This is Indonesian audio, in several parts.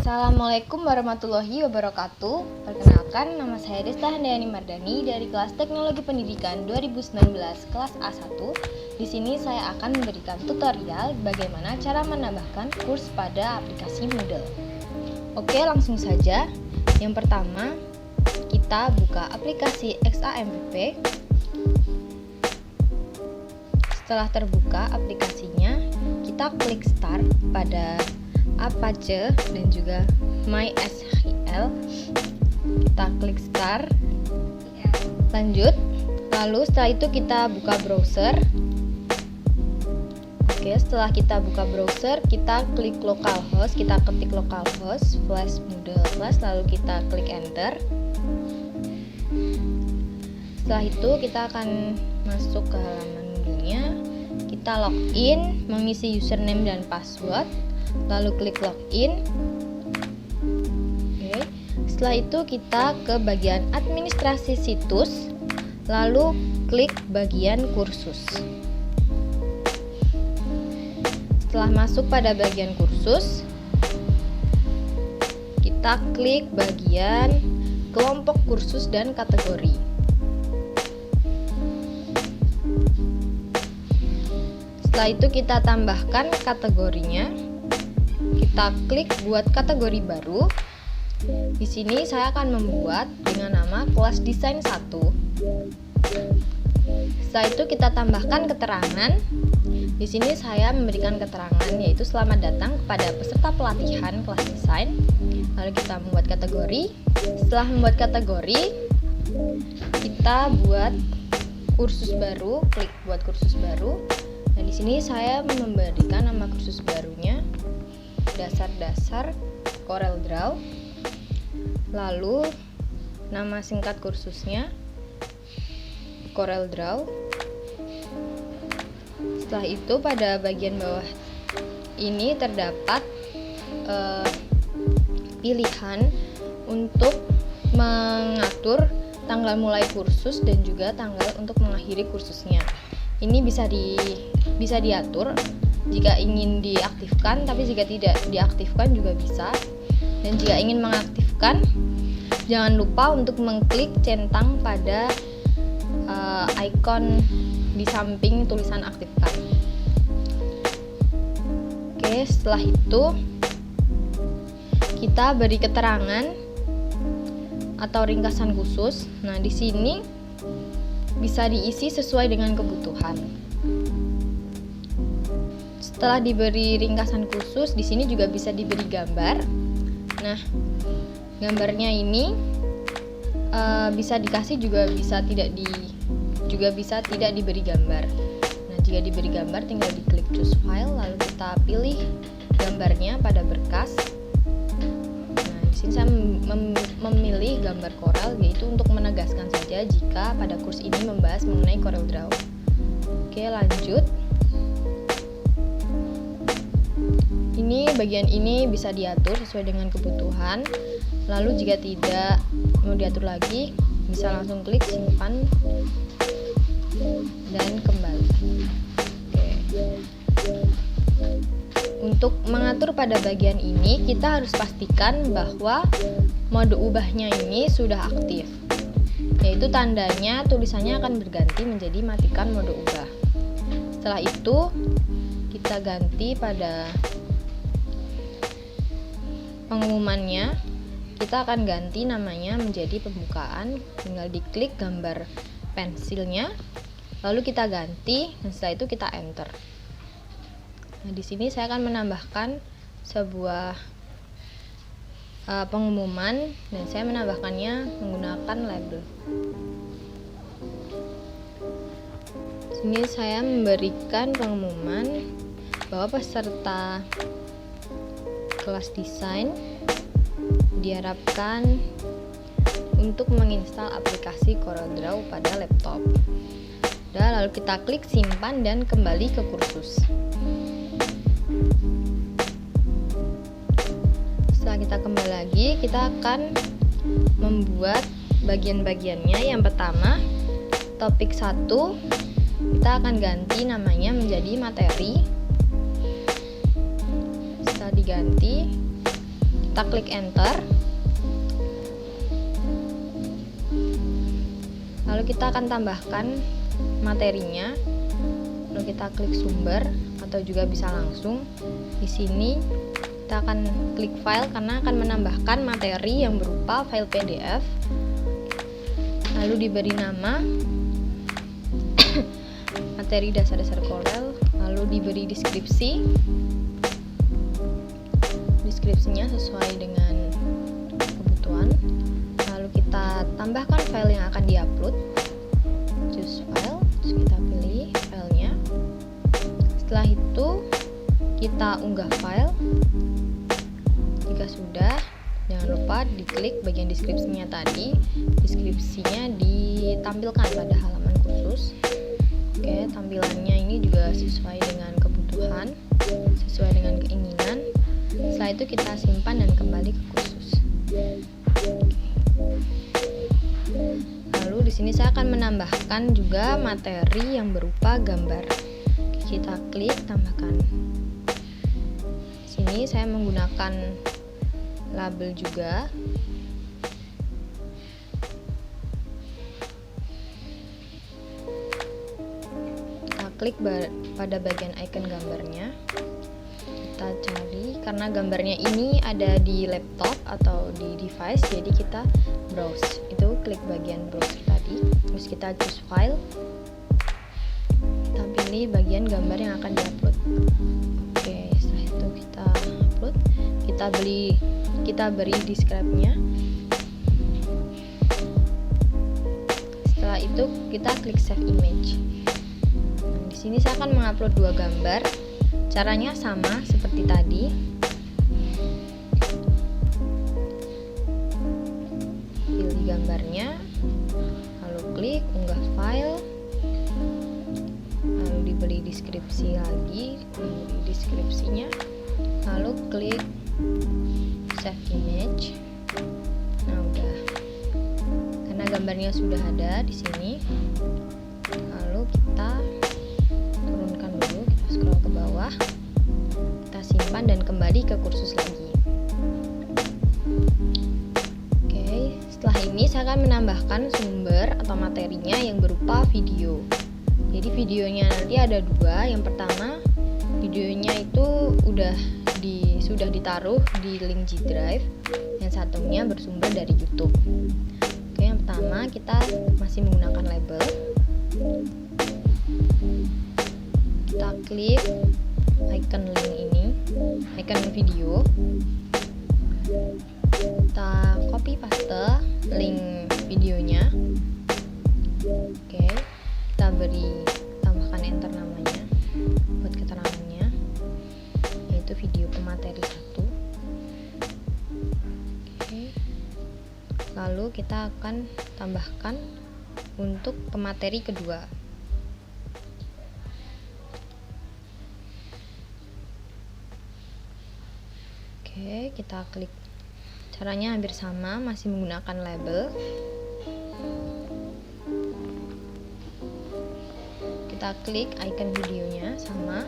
Assalamualaikum warahmatullahi wabarakatuh. Perkenalkan, nama saya Desta Handayani Mardani dari kelas Teknologi Pendidikan 2019 kelas A1. Di sini saya akan memberikan tutorial bagaimana cara menambahkan kurs pada aplikasi Moodle. Oke, langsung saja. Yang pertama, kita buka aplikasi XAMPP. Setelah terbuka aplikasinya, kita klik Start pada Apache dan juga MySQL. Kita klik Start, lanjut. Lalu setelah itu kita buka browser. Oke, setelah kita buka browser, kita klik localhost. Kita ketik localhost /moodle+, lalu kita klik enter. Setelah itu kita akan masuk ke halaman Moodle-nya. Kita login, mengisi username dan password, lalu klik login. Oke. Setelah itu kita ke bagian administrasi situs, lalu klik bagian kursus. Setelah masuk pada bagian kursus, kita klik bagian kelompok kursus dan kategori. Setelah itu kita tambahkan kategorinya. Kita klik buat kategori baru. Di sini saya akan membuat dengan nama kelas desain 1. Setelah itu kita tambahkan keterangan. Di sini saya memberikan keterangan yaitu selamat datang kepada peserta pelatihan kelas desain. Lalu kita membuat kategori. Setelah membuat kategori, kita buat kursus baru, klik buat kursus baru. Nah, di sini saya memberikan nama kursus barunya dasar-dasar Corel Draw. Lalu nama singkat kursusnya Corel Draw. Setelah itu pada bagian bawah ini terdapat pilihan untuk mengatur tanggal mulai kursus dan juga tanggal untuk mengakhiri kursusnya. Ini bisa diatur jika ingin diaktifkan, tapi jika tidak diaktifkan juga bisa. Dan jika ingin mengaktifkan, jangan lupa untuk mengklik centang pada icon di samping tulisan aktifkan. Oke, setelah itu kita beri keterangan atau ringkasan khusus. Nah, di sini bisa diisi sesuai dengan kebutuhan. Setelah diberi ringkasan khusus, di sini juga bisa diberi gambar. Nah, gambarnya ini bisa dikasih juga bisa tidak diberi gambar. Nah, jika diberi gambar tinggal diklik choose file, lalu kita pilih gambarnya pada berkas. Nah, di sini saya memilih gambar Corel, yaitu untuk menegaskan saja jika pada kurs ini membahas mengenai Corel Draw. Oke, lanjut. Bagian ini bisa diatur sesuai dengan kebutuhan. Lalu jika tidak mau diatur lagi, bisa langsung klik simpan dan kembali. Oke. Untuk mengatur pada bagian ini, kita harus pastikan bahwa mode ubahnya ini sudah aktif, yaitu tandanya tulisannya akan berganti menjadi matikan mode ubah. Setelah itu kita ganti pada pengumumannya, kita akan ganti namanya menjadi pembukaan. Tinggal diklik gambar pensilnya, lalu kita ganti, dan setelah itu kita enter. Nah, di sini saya akan menambahkan sebuah pengumuman, dan saya menambahkannya menggunakan label. Di sini saya memberikan pengumuman bahwa peserta kelas desain diharapkan untuk menginstal aplikasi Corel Draw pada laptop. Dan lalu kita klik simpan dan kembali ke kursus. Setelah kita kembali lagi, kita akan membuat bagian-bagiannya. Yang pertama, topik 1 kita akan ganti namanya menjadi materi. Setelah diganti, Kita klik enter. Lalu kita akan tambahkan materinya. Lalu kita klik sumber atau juga bisa langsung. Di sini kita akan klik file karena akan menambahkan materi yang berupa file PDF. Lalu diberi nama materi dasar-dasar Corel, lalu diberi deskripsi. Deskripsinya sesuai dengan kebutuhan. Lalu kita tambahkan file yang akan diupload. Choose file, terus kita pilih filenya. Setelah itu kita unggah file. Jika sudah, jangan lupa diklik bagian deskripsinya tadi. Deskripsinya ditampilkan pada halaman kursus. Oke, tampilannya ini juga sesuai dengan kebutuhan, sesuai dengan keinginan. Setelah itu kita simpan dan kembali ke kursus. Lalu di sini saya akan menambahkan juga materi yang berupa gambar. Kita klik tambahkan. Di sini saya menggunakan label juga. Kita klik pada bagian icon gambarnya. Kita cari, karena gambarnya ini ada di laptop atau di device, jadi kita browse. Itu klik bagian browser tadi, terus kita choose file. Kita pilih bagian gambar yang akan diupload. Oke, setelah itu kita upload. Kita beri describe-nya. Setelah itu kita klik save image. Nah, di sini saya akan mengupload 2 gambar. Caranya sama seperti tadi. Pilih gambarnya, lalu klik unggah file, lalu diberi deskripsi lagi, diberi deskripsinya, lalu klik save image. Nah, udah. Karena gambarnya sudah ada di sini. Lalu kita turunkan dulu, kita scroll ke bawah. Kita simpan dan kembali ke kursus lagi. Oke, setelah ini saya akan menambahkan sumber atau materinya yang berupa video. Jadi videonya nanti ada 2. Yang pertama, videonya itu sudah ditaruh di link G Drive. Yang satunya bersumber dari YouTube. Oke, yang pertama kita masih menggunakan label. Kita klik icon link ini, icon video. Kita copy paste link videonya. Oke, kita tambahkan enter namanya buat keterangannya, yaitu video pemateri 1. Oke, lalu kita akan tambahkan untuk pemateri kedua. Oke, kita klik. Caranya hampir sama, masih menggunakan label. Kita klik icon videonya sama.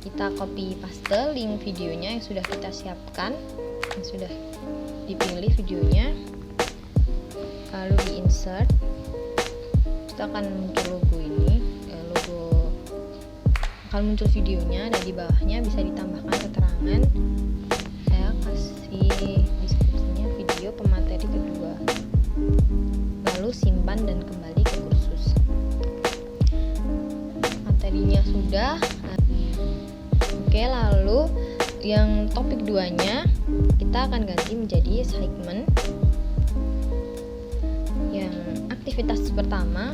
Kita copy paste link videonya yang sudah kita siapkan, yang sudah dipilih videonya. Lalu di insert. Kita akan muncul logo ini, akan muncul videonya, dan di bawahnya bisa ditambahkan keterangan. Saya kasih deskripsinya video pemateri kedua. Lalu simpan dan kembali ke kursus. Materinya sudah. Oke, lalu yang topik 2-nya kita akan ganti menjadi segmen. Yang aktivitas pertama,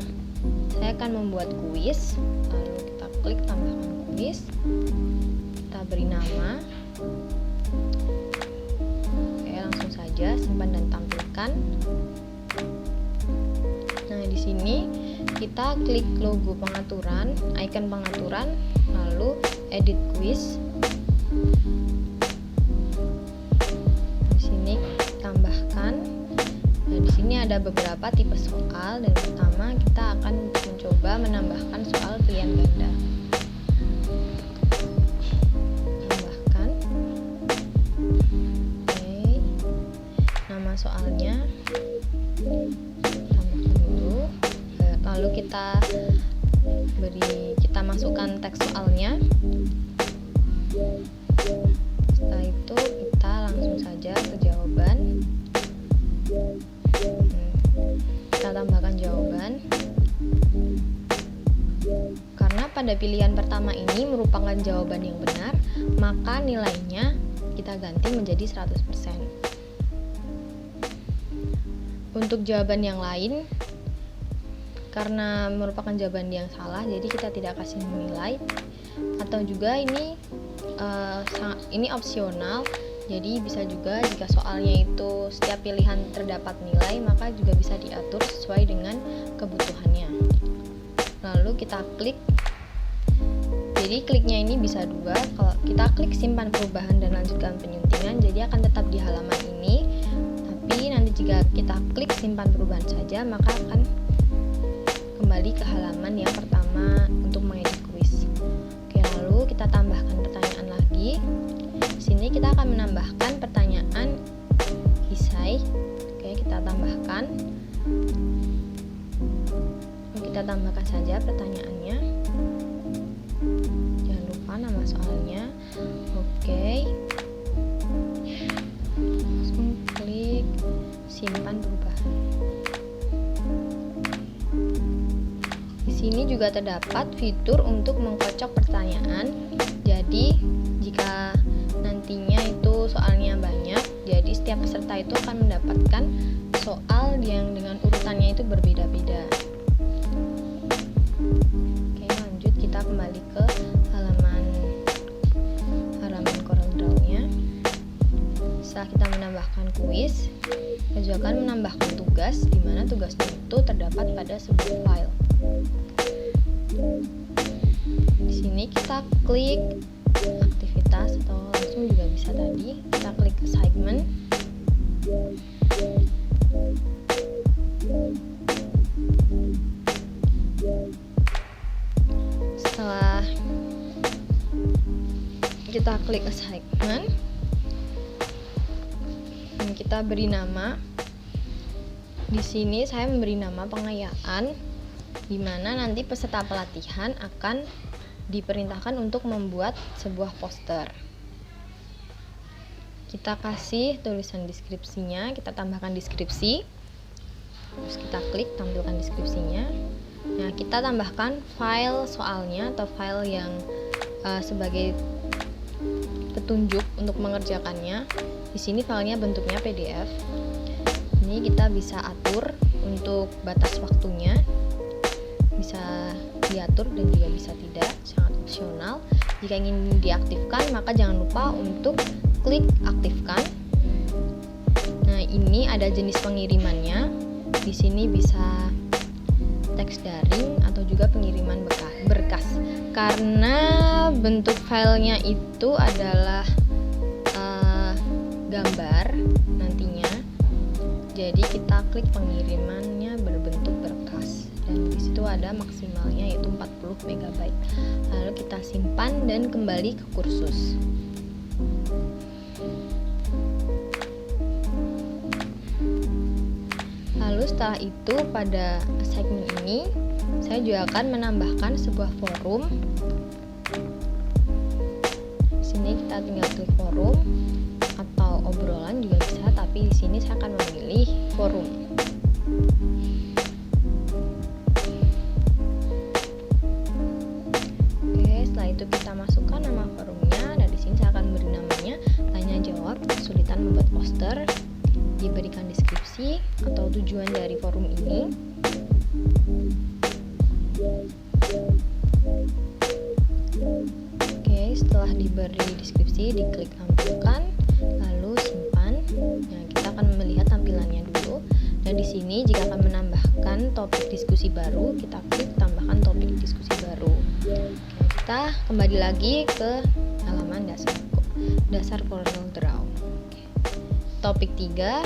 saya akan membuat kuis. Lalu kita klik tambahkan kuis. Kita beri nama. Oke, langsung saja simpan dan tampilkan. Nah, di sini kita klik logo pengaturan, icon pengaturan, lalu edit quiz. Di sini tambahkan. Nah, di sini ada beberapa tipe soal, dan pertama kita akan mencoba menambahkan soal pilihan ganda. Tambahkan. Oke. nama soalnya, tambahkan dulu. Lalu kita masukkan teks soalnya. Setelah itu kita langsung saja ke jawaban. Kita tambahkan jawaban. Karena pada pilihan pertama ini merupakan jawaban yang benar, maka nilainya kita ganti menjadi 100%. Untuk jawaban yang lain, karena merupakan jawaban yang salah, jadi kita tidak kasih nilai. Atau juga ini opsional, jadi bisa juga jika soalnya itu setiap pilihan terdapat nilai, maka juga bisa diatur sesuai dengan kebutuhannya. Lalu kita klik. Jadi kliknya ini bisa dua. Kalau kita klik simpan perubahan dan lanjutkan penyuntingan, jadi akan tetap di halaman ini. Tapi nanti jika kita klik simpan perubahan saja, maka akan kembali ke halaman yang pertama untuk mengedit kuis. Oke, lalu kita tambahkan pertanyaan lagi. Di sini kita akan menambahkan pertanyaan esai. Oke, kita tambahkan. Kita tambahkan saja pertanyaannya. Jangan lupa nama soalnya. Oke. Langsung klik simpan perubahan. Di sini juga terdapat fitur untuk mengkocok pertanyaan. Jadi, jika nantinya itu soalnya banyak, jadi setiap peserta itu akan mendapatkan soal yang dengan urutannya itu berbeda-beda. Oke, lanjut kita kembali ke halaman CorelDRAW-nya. Setelah kita menambahkan kuis, kita juga akan menambahkan tugas, di mana tugasnya itu terdapat pada sebuah file. Di sini kita klik aktivitas atau langsung juga bisa tadi. Kita klik assignment. Setelah kita klik assignment, kita beri nama. Di sini saya memberi nama pengayaan, di mana nanti peserta pelatihan akan diperintahkan untuk membuat sebuah poster. Kita kasih tulisan deskripsinya, kita tambahkan deskripsi. Terus kita klik tampilkan deskripsinya. Nah, kita tambahkan file soalnya atau file yang sebagai petunjuk untuk mengerjakannya. Di sini filenya bentuknya PDF. Ini kita bisa atur untuk batas waktunya. Bisa diatur dan juga bisa tidak, sangat opsional. Jika ingin diaktifkan, maka jangan lupa untuk klik aktifkan. Nah, ini ada jenis pengirimannya. Di sini bisa teks daring atau juga pengiriman berkas. Karena bentuk filenya itu adalah gambar nantinya, jadi kita klik pengirimannya berbentuk berkas, dan disitu ada maksimalnya yaitu 40 MB. Lalu kita simpan dan kembali ke kursus. Lalu setelah itu pada segmen ini saya juga akan menambahkan sebuah forum. Di sini kita tinggal klik forum atau obrolan juga bisa, tapi di sini saya akan memilih forum. Oke, setelah itu kita masukkan nama forumnya. Nah, di sini saya akan beri namanya tanya jawab kesulitan membuat poster. Diberikan deskripsi atau tujuan dari forum ini. Oke, setelah diberi deskripsi, diklik tampilkan, lalu simpan. Nah, kita akan melihat tampilannya dulu. Dan di sini jika akan menambahkan topik diskusi baru, kita klik tambahkan topik diskusi baru. Oke, kita kembali lagi ke halaman dasar CorelDRAW. Topik 3.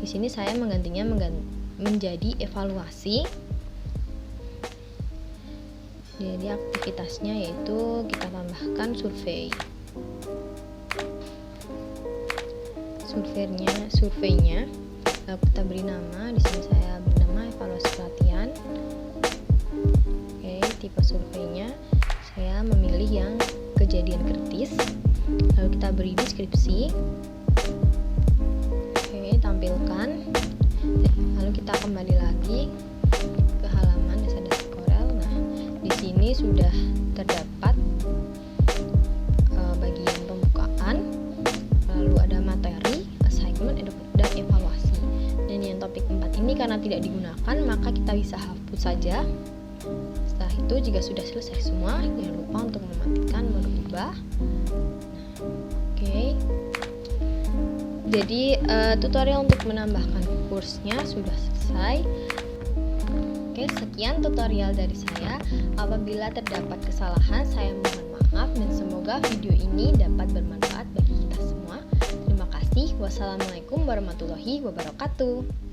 Di sini saya menggantinya menjadi evaluasi. Jadi aktivitasnya yaitu kita tambahkan survei. surveinya. Lalu kita beri nama. Di sini saya beri nama evaluasi pelatihan. Oke, tipe surveinya saya memilih yang kejadian kritis. Lalu kita beri deskripsi. Oke, tampilkan. Lalu kita kembali lagi ke halaman dasar Corel. Nah, di sini sudah terdapat bagian pembukaan, lalu ada materi, assignment, dan evaluasi. Dan yang topik 4 ini karena tidak digunakan, maka kita bisa hapus saja. Setelah itu, jika sudah selesai semua, jangan lupa untuk mematikan mode ubah. Oke. Jadi tutorial untuk menambahkan kursnya sudah selesai. Oke, sekian tutorial dari saya. Apabila terdapat kesalahan, saya mohon maaf dan semoga video ini dapat bermanfaat bagi kita semua. Terima kasih. Wassalamualaikum warahmatullahi wabarakatuh.